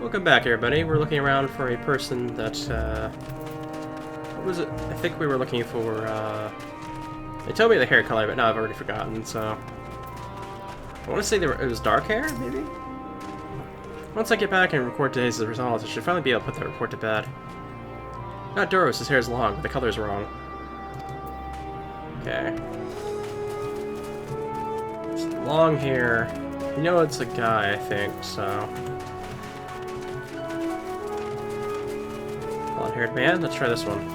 Welcome back, everybody. We're looking around for a person that, what was it? I think we were looking for, they told me the hair color, but now I've already forgotten, so... I want to say it was dark hair, maybe? Once I get back and record today's results, I should finally be able to put that report to bed. Not Doros, his hair is long, but the color's wrong. Okay. It's long hair. You know it's a guy, I think, so... Blonde-haired man? Let's try this one.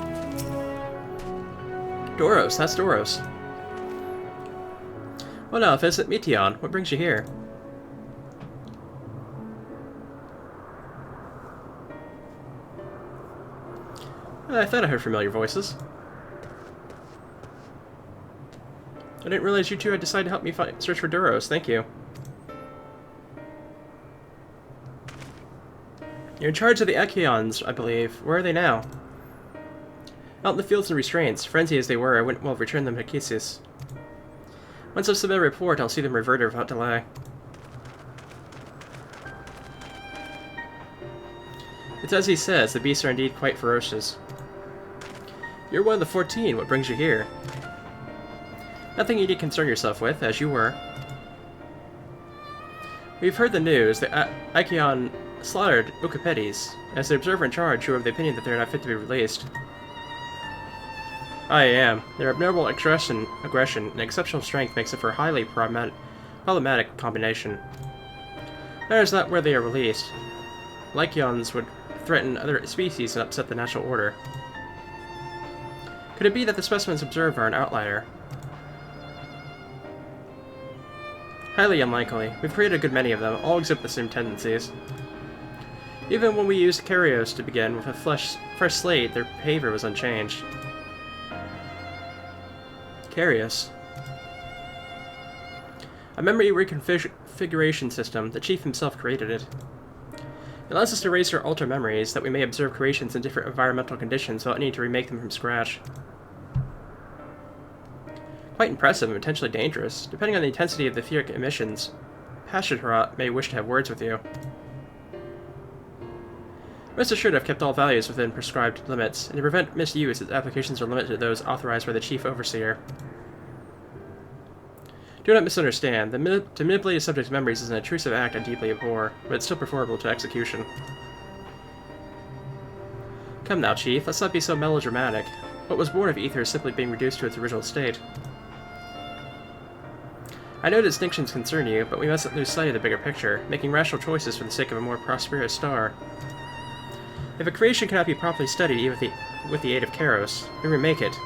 Doros, that's Doros. Well now, visit Midian. What brings you here? I thought I heard familiar voices. I didn't realize you two had decided to help me search for Doros. Thank you. You're in charge of the Echions, I believe. Where are they now? Out in the fields and restraints. Frenzied as they were, I wouldn't well return them to Kisis. Once I've submitted a report, I'll see them reverted without delay. It's as he says, the beasts are indeed quite ferocious. You're one of the 14, what brings you here? Nothing you need to concern yourself with, as you were. We've heard the news. The Echion slaughtered Ukapetes. As the observer in charge, you are of the opinion that they are not fit to be released. I am. Their abnormal aggression and exceptional strength makes it for a highly problematic combination. That is not where they are released. Lycons would threaten other species and upset the natural order. Could it be that the specimens observed are an outlier? Highly unlikely. We've created a good many of them, all exhibit the same tendencies. Even when we used Carios to begin with a fresh slate, their behavior was unchanged. Carios. A memory reconfiguration system. The chief himself created it. It allows us to erase or alter memories, that we may observe creations in different environmental conditions without needing to remake them from scratch. Quite impressive and potentially dangerous. Depending on the intensity of the etheric emissions, Pasharat may wish to have words with you. Rest assured I've kept all values within prescribed limits, and to prevent misuse, its applications are limited to those authorized by the Chief Overseer. Do not misunderstand. To manipulate a subject's memories is an intrusive act I deeply abhor, but it's still preferable to execution. Come now, Chief, let's not be so melodramatic. What was born of ether is simply being reduced to its original state. I know distinctions concern you, but we mustn't lose sight of the bigger picture, making rational choices for the sake of a more prosperous star. If a creation cannot be properly studied even with the aid of Kairos, we remake it.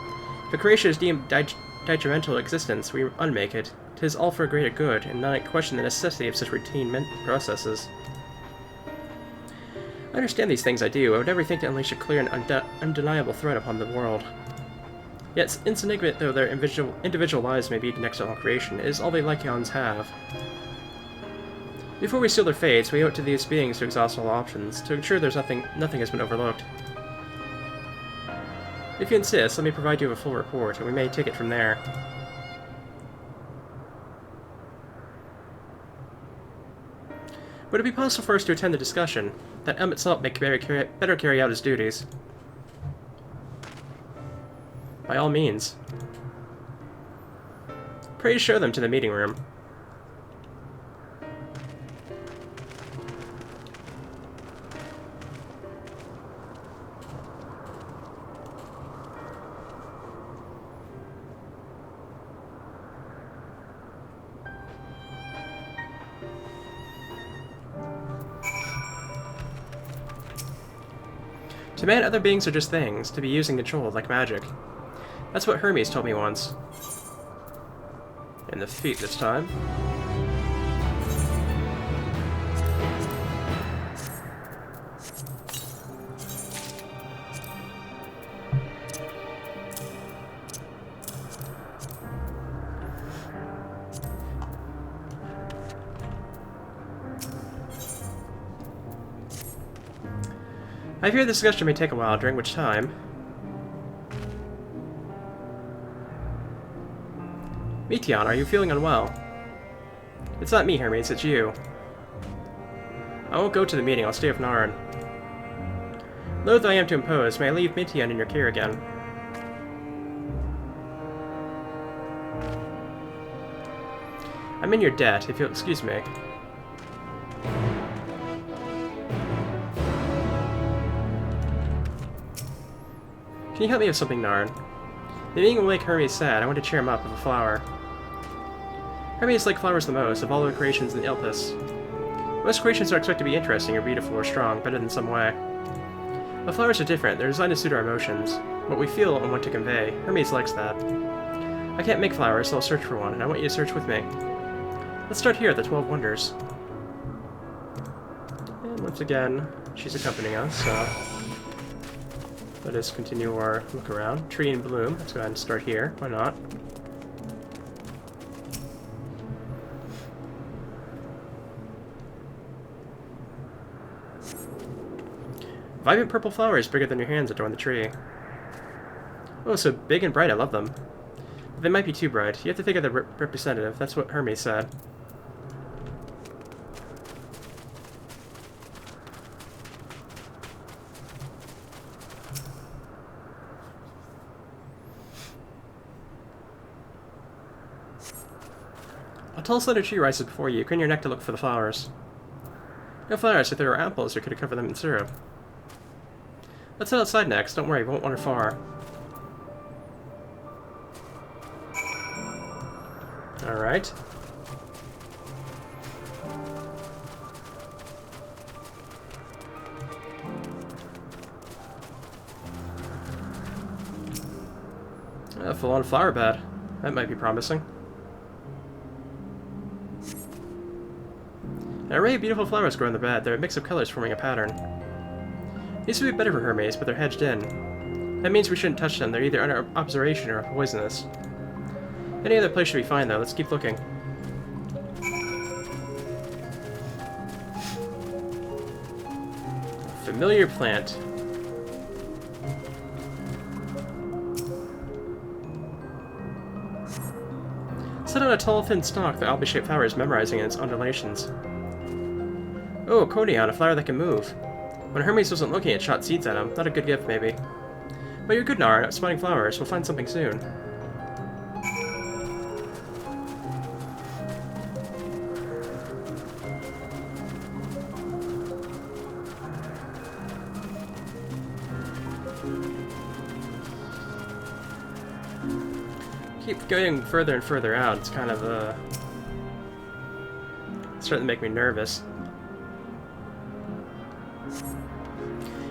If a creation is deemed detrimental to existence, we unmake it. 'Tis all for a greater good, and not question the necessity of such routine processes. I understand these things, I do. I would never think to unleash a clear and undeniable threat upon the world. Yet, insignificant though their individual lives may be to external creation, it is all the Lycons have. Before we seal their fates, we owe it to these beings to exhaust all options, to ensure nothing has been overlooked. If you insist, let me provide you with a full report, and we may take it from there. Would it be possible for us to attend the discussion? That itself may better carry out his duties. By all means. Pray show them to the meeting room. To man, other beings are just things, to be used and controlled like magic. That's what Hermes told me once. In the feet this time. I fear this discussion may take a while, during which time... Midian, are you feeling unwell? It's not me, Hermes, it's you. I won't go to the meeting, I'll stay with Narn. Loath I am to impose, may I leave Midian in your care again? I'm in your debt, if you'll excuse me. Can you help me with something, Narn? The meeting will make Hermes sad. I want to cheer him up with a flower. Hermes likes flowers the most, of all the creations in Elpis. Most creations are expected to be interesting or beautiful or strong, better than some way. But flowers are different. They're designed to suit our emotions, what we feel and want to convey. Hermes likes that. I can't make flowers, so I'll search for one, and I want you to search with me. Let's start here at the 12 Wonders. And once again, she's accompanying us, so let us continue our look around. Tree in bloom. Let's go ahead and start here. Why not? Vibrant purple flowers bigger than your hands adorn the tree. Oh, so big and bright. I love them. But they might be too bright. You have to think of the representative. That's what Hermes said. A tall slender tree rises before you. Crane your neck to look for the flowers. No flowers. If there were apples, you could have covered them in syrup. Let's head outside next. Don't worry, we won't wander far. Alright. A full-on flower bed. That might be promising. An array of beautiful flowers grow in the bed. They're a mix of colors forming a pattern. These would be better for Hermes, but they're hedged in. That means we shouldn't touch them. They're either under observation or poisonous. Any other place should be fine, though. Let's keep looking. Familiar plant. Set on a tall, thin stalk, the alpy-shaped flower is memorizing its undulations. Oh, a conion, a flower that can move. When Hermes wasn't looking, it shot seeds at him. Not a good gift, maybe. But you're good, Nar, at spotting flowers. We'll find something soon. Keep going further and further out. It's kind of, starting to make me nervous.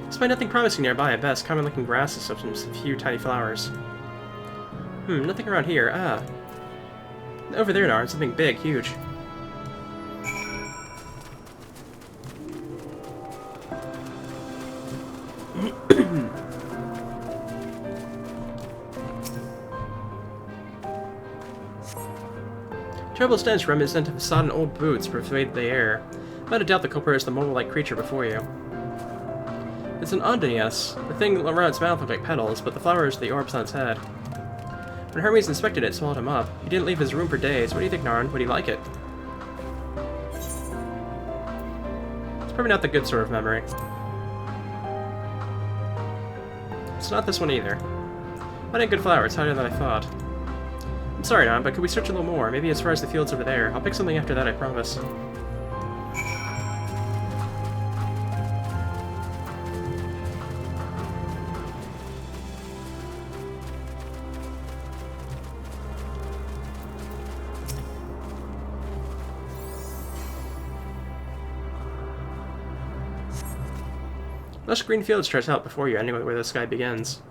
Despite nothing promising nearby, at best, common-looking grasses of some few tiny flowers. Nothing around here. Ah. Over there, Nar, something big, huge. Terrible stench reminiscent of sodden old boots pervade the air. Without a doubt the culprit is the mole-like creature before you. It's an Ondinius. The thing around its mouth looked like petals, but the flowers are the orbs on its head. When Hermes inspected it, swallowed him up. He didn't leave his room for days. What do you think, Narn? Would he like it? It's probably not the good sort of memory. It's not this one either. What a good flower. It's higher than I thought. I'm sorry, Narn, but could we search a little more? Maybe as far as the fields over there. I'll pick something after that, I promise. Lush green field stretch out before you, ending where the sky begins.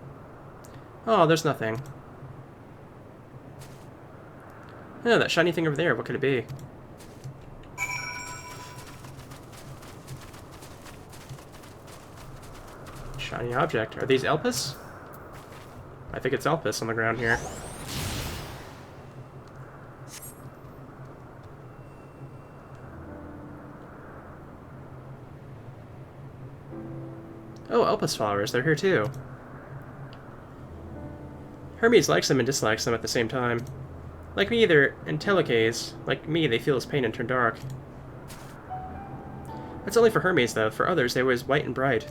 Oh, there's nothing. Oh, that shiny thing over there, what could it be? Shiny object. Are these Elpis? I think it's Elpis on the ground here. Oh, Elpis Flowers, they're here too. Hermes likes them and dislikes them at the same time. Like me, they're entelecades. Like me, they feel his pain and turn dark. That's only for Hermes, though. For others, they were always white and bright.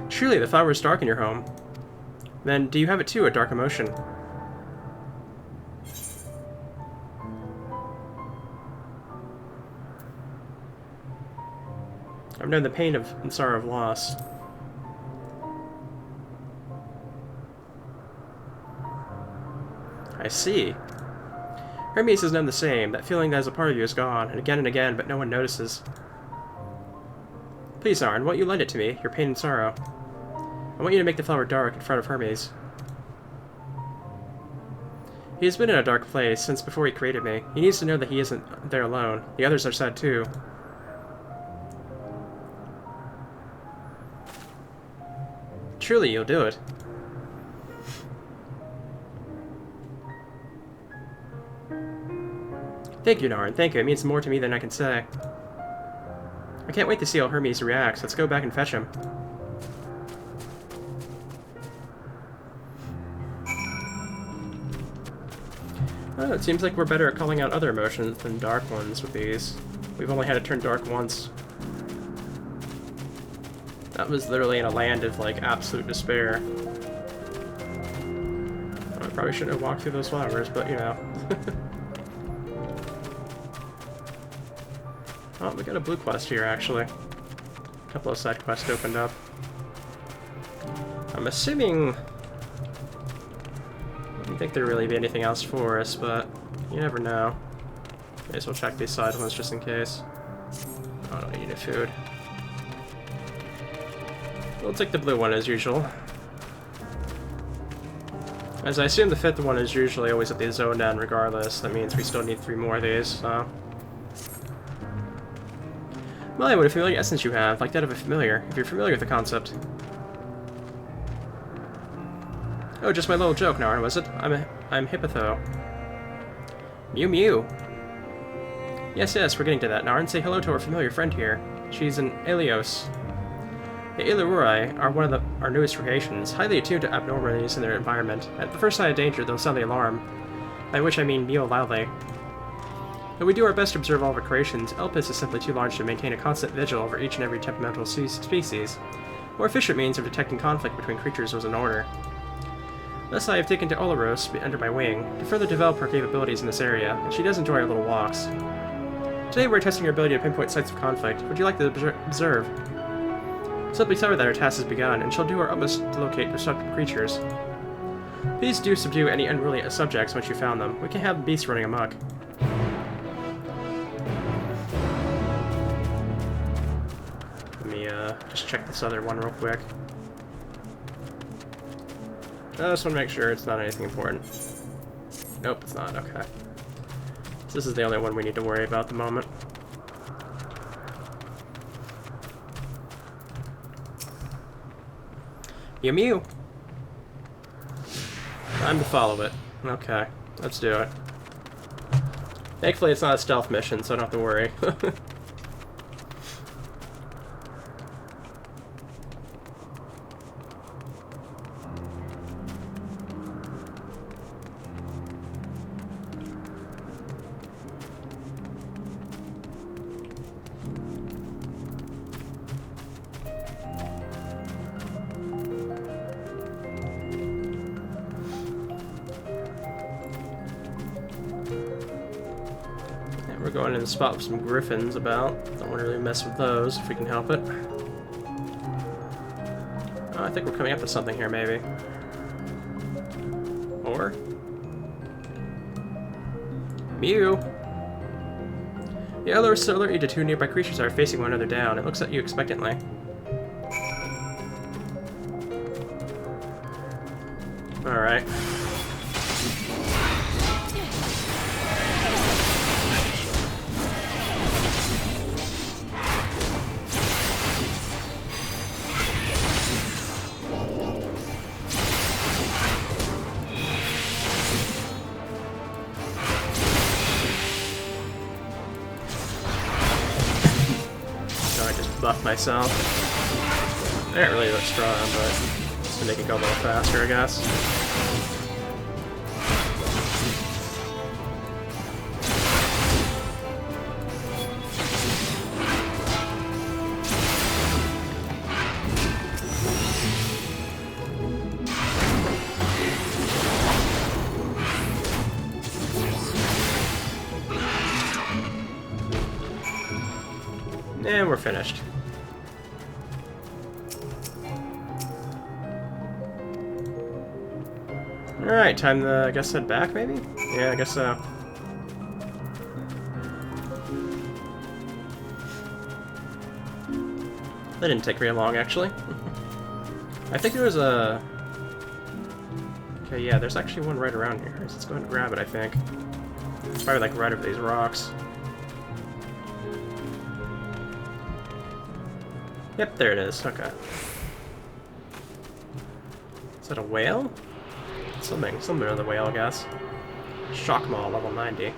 Truly, the flower is dark in your home. Then, do you have it too, a dark emotion? I've known the pain of and sorrow of loss. I see. Hermes has known the same. That feeling that is a part of you is gone, and again, but no one notices. Please, Arn, won't you lend it to me, your pain and sorrow? I want you to make the flower dark in front of Hermes. He has been in a dark place since before he created me. He needs to know that he isn't there alone. The others are sad too. Truly, you'll do it. Thank you, Narn. Thank you. It means more to me than I can say. I can't wait to see how Hermes reacts. Let's go back and fetch him. Oh, it seems like we're better at calling out other emotions than dark ones with these. We've only had to turn dark once. That was literally in a land of, like, absolute despair. I probably shouldn't have walked through those flowers, but, you know. Oh, we got a blue quest here, actually. A couple of side quests opened up. I'm assuming... I don't think there'd really be anything else for us, but you never know. May as well check these side ones just in case. Oh, I don't need any food. We'll take the blue one as usual. As I assume the fifth one is usually always at the zone end regardless. That means we still need 3 more of these, so... Well, what a familiar essence you have, like that of a familiar, if you're familiar with the concept. Oh, just my little joke, Narn, was it? I'm Hippotho. Mew Mew. Yes, we're getting to that, Narn. Say hello to our familiar friend here. She's an Elios. The Ilurui are one of our newest creations, highly attuned to abnormalities in their environment. At the first sign of danger, they'll sound the alarm, by which I mean mew loudly. Though we do our best to observe all of our creations, Elpis is simply too large to maintain a constant vigil over each and every temperamental species. More efficient means of detecting conflict between creatures was in order. Thus I have taken to Olaros under my wing, to further develop her capabilities in this area, and she does enjoy our little walks. Today we're testing her ability to pinpoint sites of conflict. Would you like to observe? Simply tell her that her task has begun, and she'll do her utmost to locate destructive creatures. Please do subdue any unruly subjects once you found them. We can have beasts running amok. Let me just check this other one real quick. I just want to make sure it's not anything important. Nope, it's not. Okay. So this is the only one we need to worry about at the moment. Mew Mew! Time to follow it. Okay, let's do it. Thankfully it's not a stealth mission, so I don't have to worry. We're going in the spot with some griffins about. Don't want to really mess with those if we can help it. Oh, I think we're coming up with something here, maybe. Or? Mew! The other so alert you to 2 nearby creatures that are facing one another down. It looks at you expectantly. Alright. buff myself. They aren't really that strong, but just to make it go a little faster, I guess. And we're finished. Alright, time to, I guess, head back, maybe? Yeah, I guess so. That didn't take very long, actually. I think there was a... Okay, yeah, there's actually one right around here. Let's go ahead and grab it, I think. It's probably, like, right over these rocks. Yep, there it is. Okay. Is that a whale? Something of the whale, I guess. Shock Maw, level 90.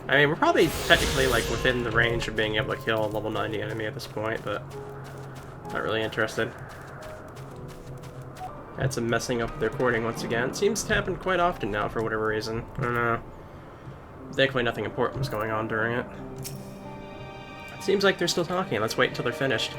I mean, we're probably technically, like, within the range of being able to kill a level 90 enemy at this point, but not really interested. Had some messing up with the recording once again. It seems to happen quite often now for whatever reason. I don't know. Thankfully nothing important was going on during it. Seems like they're still talking. Let's wait until they're finished.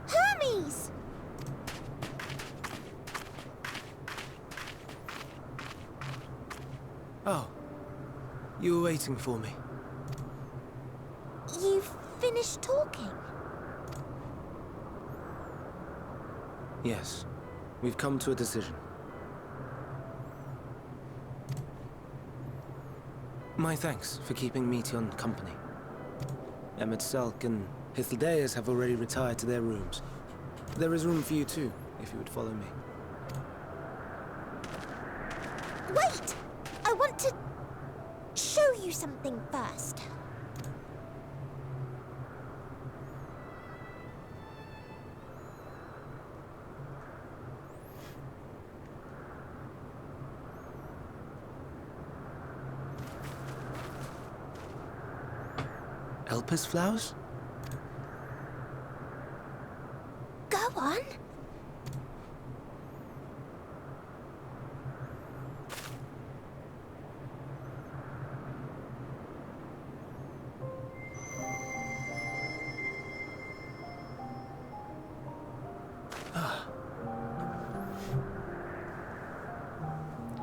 Hermes! Oh. You were waiting for me. You've finished talking? Yes. We've come to a decision. My thanks for keeping Midian company. Selk and Hythlodaeus have already retired to their rooms. There is room for you too, if you would follow me. Wait! I want to show you something first. Elpis Flowers? Go on.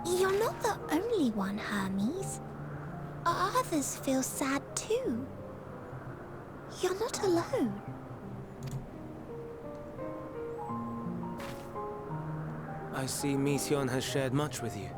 You're not the only one, Hermes. Others feel sad too. You're not alone. I see Midian has shared much with you.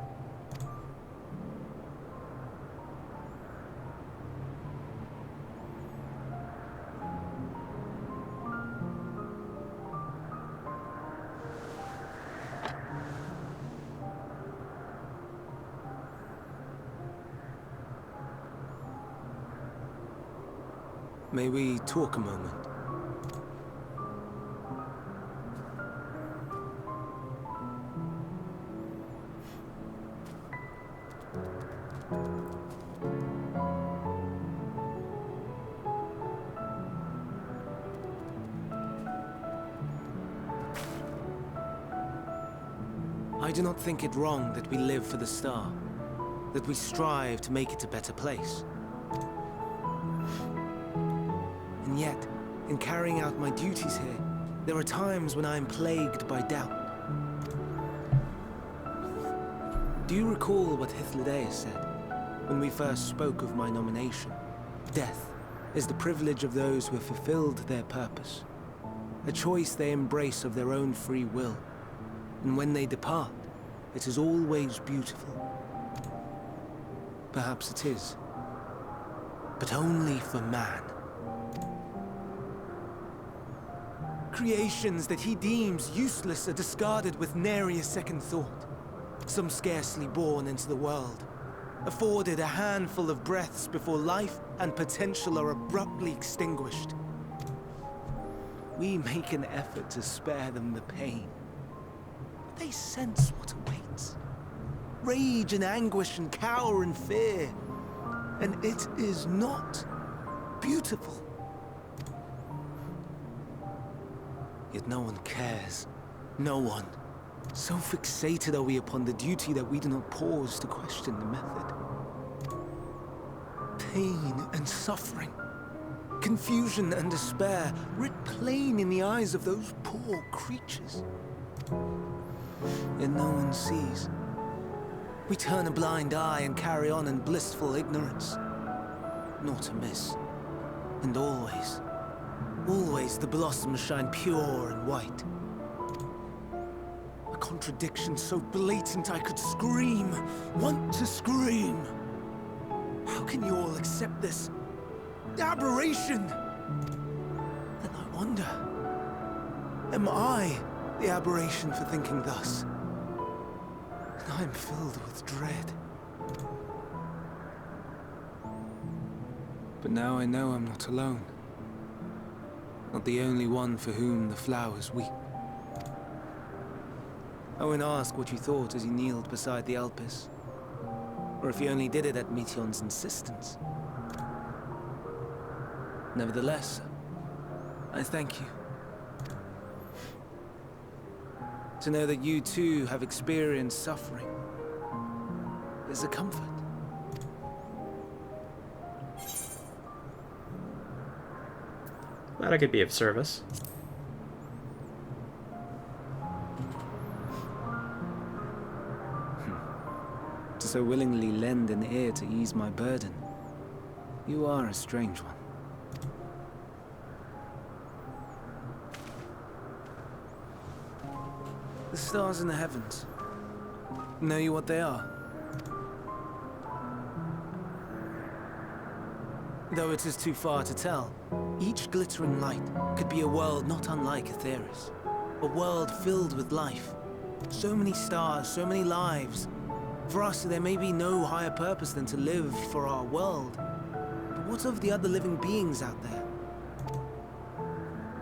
May we talk a moment? I do not think it wrong that we live for the star, that we strive to make it a better place. And yet, in carrying out my duties here, there are times when I am plagued by doubt. Do you recall what Hythlodaeus said when we first spoke of my nomination? Death is the privilege of those who have fulfilled their purpose, a choice they embrace of their own free will. And when they depart, it is always beautiful. Perhaps it is, but only for man. Creations that he deems useless are discarded with nary a second thought. Some scarcely born into the world, afforded a handful of breaths before life and potential are abruptly extinguished. We make an effort to spare them the pain. But they sense what awaits. Rage and anguish and cower and fear. And it is not beautiful. Yet no one cares. No one. So fixated are we upon the duty that we do not pause to question the method. Pain and suffering, confusion and despair, writ plain in the eyes of those poor creatures. Yet no one sees. We turn a blind eye and carry on in blissful ignorance. Not amiss. And always, always the blossoms shine pure and white. A contradiction so blatant I could scream, want to scream. How can you all accept this aberration? Then I wonder, am I the aberration for thinking thus? And I am filled with dread. But now I know I'm not alone. Not the only one for whom the flowers weep. I won't ask what you thought as you kneeled beside the Elpis, or if you only did it at Midian's insistence. Nevertheless, I thank you. To know that you too have experienced suffering is a comfort. Glad I could be of service. To so willingly lend an ear to ease my burden, you are a strange one. The stars in the heavens. Know you what they are? Though it is too far to tell, each glittering light could be a world not unlike Aetheris. A world filled with life. So many stars, so many lives. For us, there may be no higher purpose than to live for our world. But what of the other living beings out there?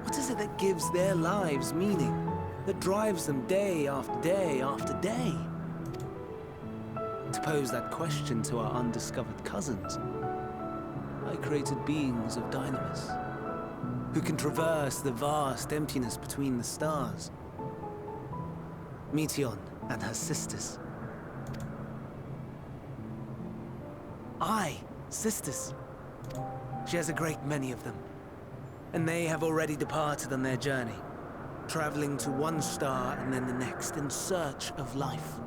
What is it that gives their lives meaning? That drives them day after day after day? To pose that question to our undiscovered cousins, I created beings of dynamis, who can traverse the vast emptiness between the stars. Midian and her sisters. Aye, sisters. She has a great many of them, and they have already departed on their journey, traveling to one star and then the next in search of life.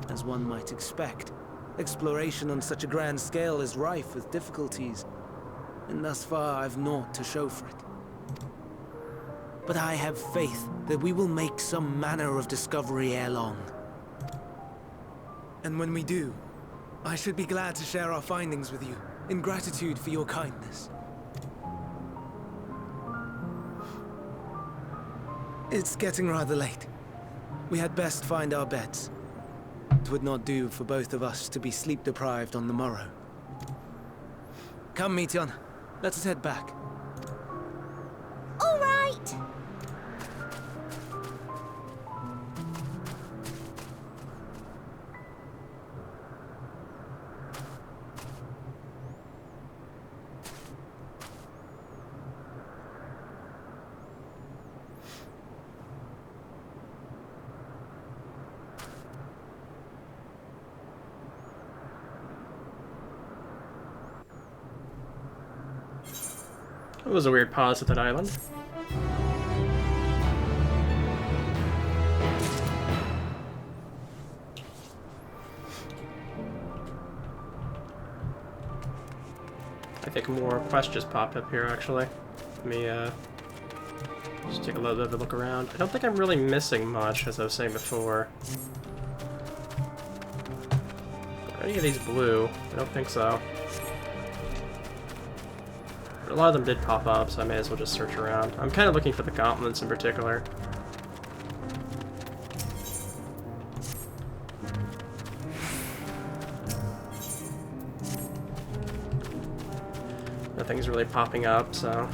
As one might expect, exploration on such a grand scale is rife with difficulties, and thus far I've naught to show for it. But I have faith that we will make some manner of discovery ere long. And when we do, I should be glad to share our findings with you, in gratitude for your kindness. It's getting rather late. We had best find our beds. It would not do for both of us to be sleep-deprived on the morrow. Come, Midian. Let us head back. All right. It was a weird pause at that island. I think more quests just popped up here, actually. Let me, just take a little bit of a look around. I don't think I'm really missing much, as I was saying before. Are any of these blue? I don't think so. But a lot of them did pop up, so I may as well just search around. I'm kind of looking for the gauntlets in particular. nothing's really popping up, so...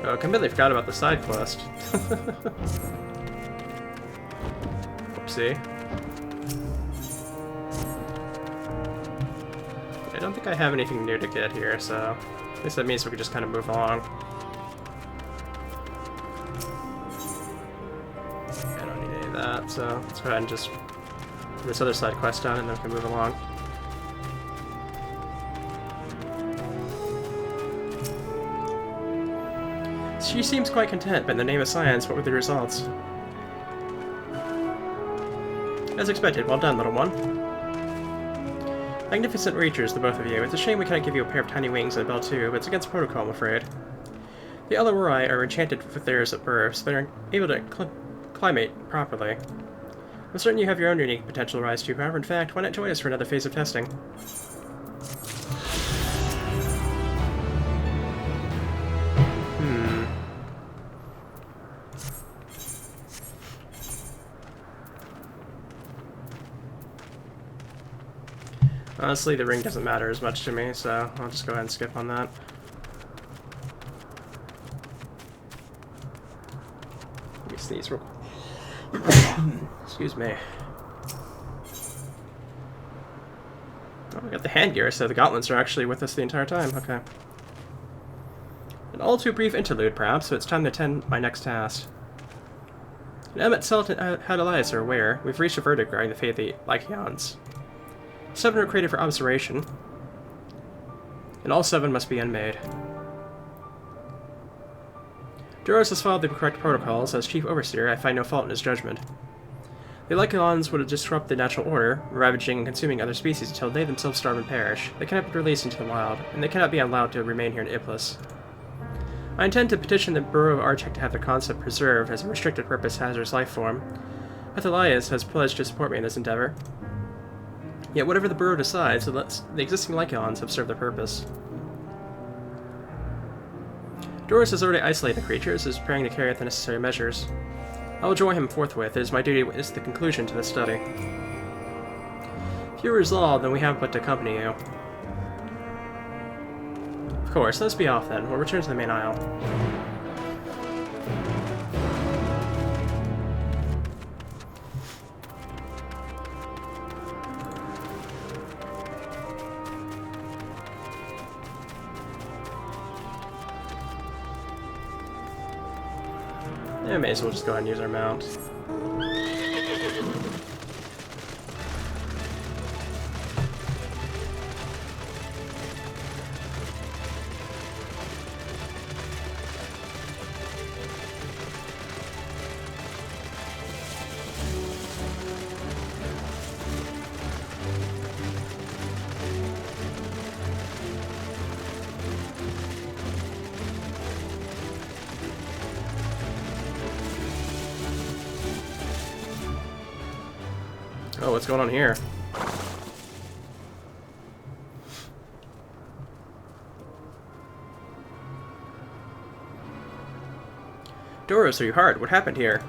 Oh, I completely forgot about the side quest. Oopsie. I don't think I have anything new to get here, so... I guess that means we could just kind of move along. I don't need any of that, so let's go ahead and just put this other side quest done, and then we can move along. She seems quite content, but in the name of science, what were the results? As expected, well done, little one. Magnificent creatures, the both of you. It's a shame we cannot give you a pair of tiny wings and a bell too, but it's against protocol, I'm afraid. The Elpis are enchanted with theirs at birth, so they're able to climate properly. I'm certain you have your own unique potential to rise to, however, in fact, why not join us for another phase of testing? Honestly, the ring doesn't matter as much to me, so I'll just go ahead and skip on that. Let me sneeze real quick. Excuse me. Oh, we got the hand gear, so the gauntlets are actually with us the entire time. Okay. An all too brief interlude, perhaps, so it's time to attend my next task. And Emmett Sultan had Elias are aware. We've reached a verdict regarding the fate of the Lycons. 7 were created for observation, and all 7 must be unmade. Duros has followed the correct protocols. As Chief Overseer, I find no fault in his judgment. The Lycons would disrupt the natural order, ravaging and consuming other species until they themselves starve and perish. They cannot be released into the wild, and they cannot be allowed to remain here in Iplis. I intend to petition the Bureau of Archeck to have their concept preserved as a restricted purpose hazardous life form. Elias has pledged to support me in this endeavor. Yet whatever the Bureau decides, the existing Lycons have served their purpose. Doris has already isolated the creatures, is preparing to carry out the necessary measures. I will join him forthwith. It is my duty to witness the conclusion to this study. If you are resolved, then we have but to accompany you. Of course, let's be off then. We'll return to the main aisle. Yeah, may as well just go ahead and use our mount. Oh, what's going on here? Doris, are you hurt? What happened here?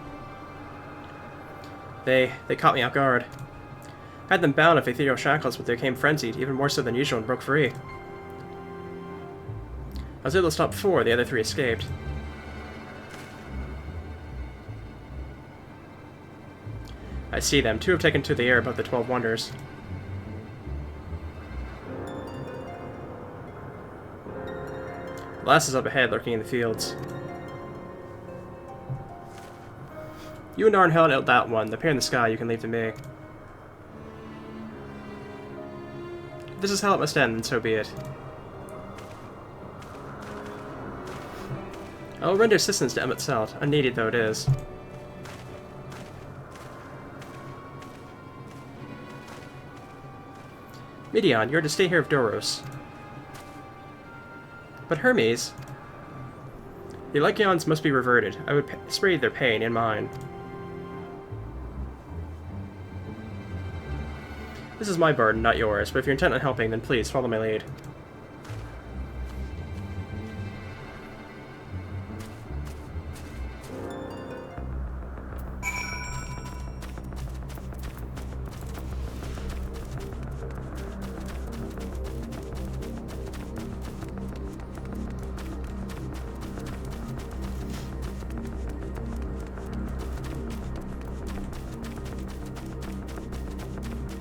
They caught me off guard. I had them bound with ethereal shackles, but they became frenzied, even more so than usual, and broke free. I was able to stop before the other 3 escaped. I see them. 2 have taken to the air above the 12 Wonders. The last is up ahead, lurking in the fields. You and Arn held out that one. The pair in the sky you can leave to me. If this is how it must end, then so be it. I will render assistance to Emmett Selt, unneeded though it is. Midian, you are to stay here with Doros. But Hermes... The Lycons must be reverted. I would spare their pain and mine. This is my burden, not yours, but if you're intent on helping, then please follow my lead.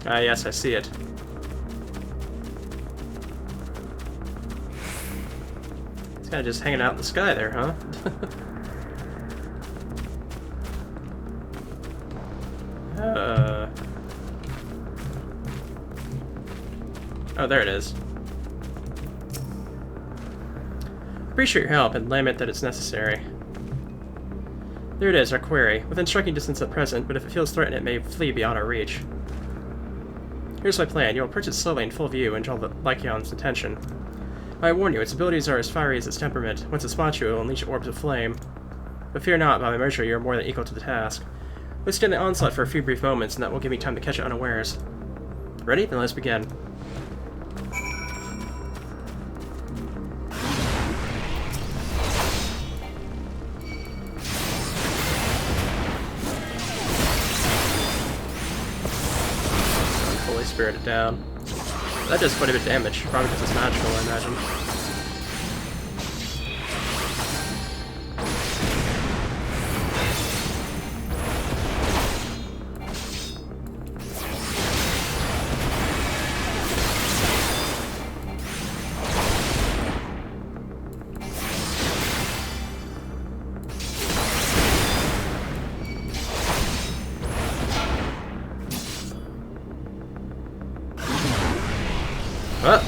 Ah, yes, I see it. It's kind of just hanging out in the sky there, huh? Oh, there it is. Appreciate your help and lament that it's necessary. There it is, our quarry. Within striking distance at present, but if it feels threatened, it may flee beyond our reach. Here's my plan. You will approach it slowly in full view and draw the Lycon's attention. I warn you, its abilities are as fiery as its temperament. Once it spots you, it will unleash orbs of flame. But fear not, by my measure, you are more than equal to the task. Withstand the onslaught for a few brief moments, and that will give me time to catch it unawares. Ready? Then let's begin. Spirit it down. That does quite a bit of damage, probably because it's magical, I imagine. Ah.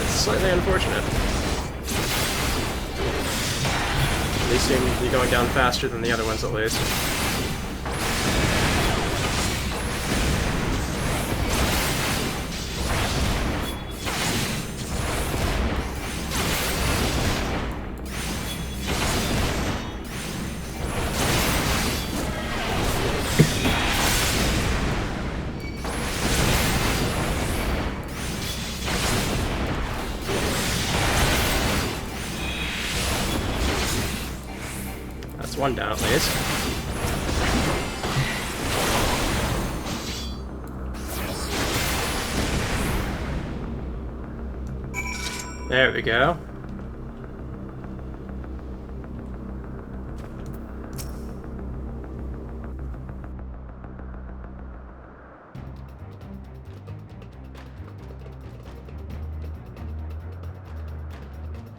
It's slightly unfortunate. They seem to be going down faster than the other ones, at least. One down, at least. There we go.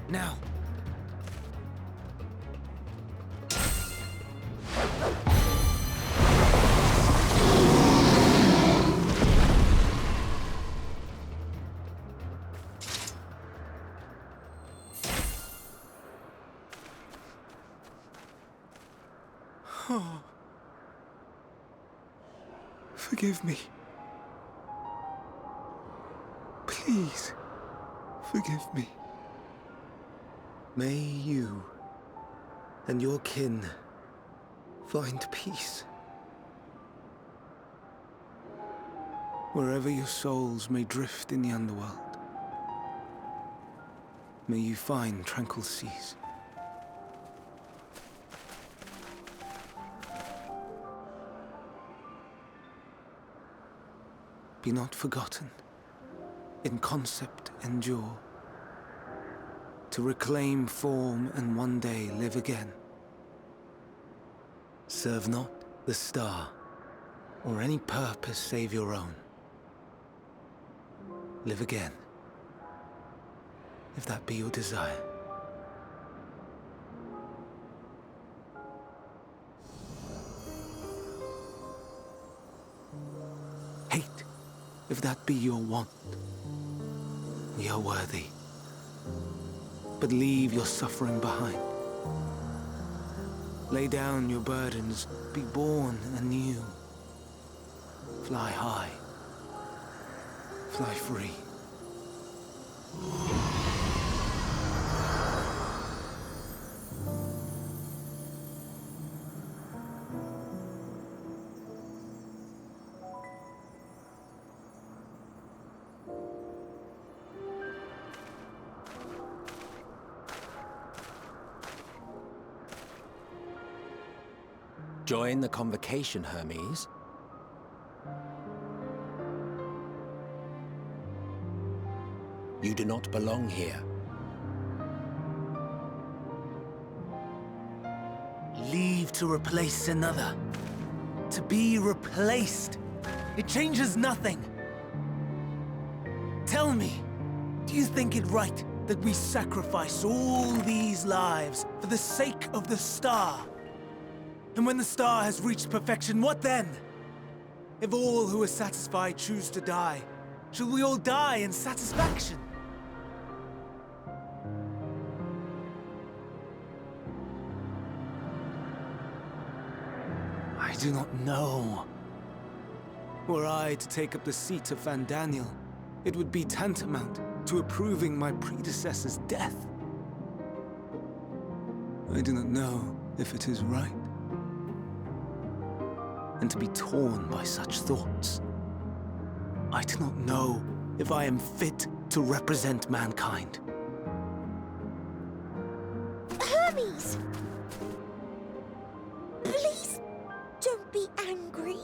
Now. Oh. Forgive me. Please, forgive me. May you and your kin find peace. Wherever your souls may drift in the underworld, may you find tranquil seas. Be not forgotten, in concept endure, to reclaim form and one day live again. Serve not the star, or any purpose save your own. Live again, if that be your desire. Hate, if that be your want. We are worthy. But leave your suffering behind. Lay down your burdens, be born anew. Fly high, fly free. Join the convocation, Hermes. You do not belong here. leave to replace another. To be replaced. It changes nothing. Tell me, do you think it right that we sacrifice all these lives for the sake of the star? And when the star has reached perfection, what then? If all who are satisfied choose to die, shall we all die in satisfaction? I do not know. Were I to take up the seat of Van Daniel, it would be tantamount to approving my predecessor's death. I do not know if it is right. And to be torn by such thoughts, I do not know if I am fit to represent mankind. Hermes! Please don't be angry.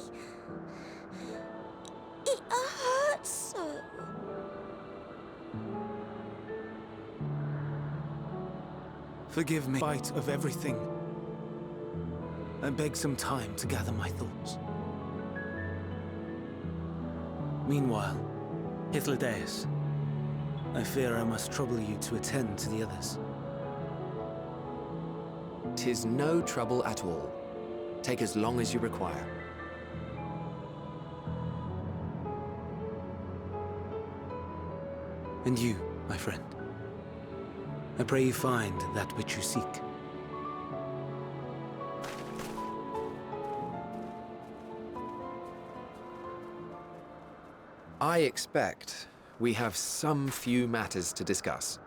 It hurts so. Forgive me, in spite of everything. I beg some time to gather my thoughts. Meanwhile, Hythlodaeus, I fear I must trouble you to attend to the others. 'Tis no trouble at all. Take as long as you require. And you, my friend, I pray you find that which you seek. I expect we have some few matters to discuss.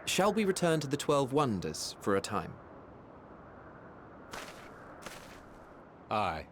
Shall we return to the 12 Wonders for a time? Aye.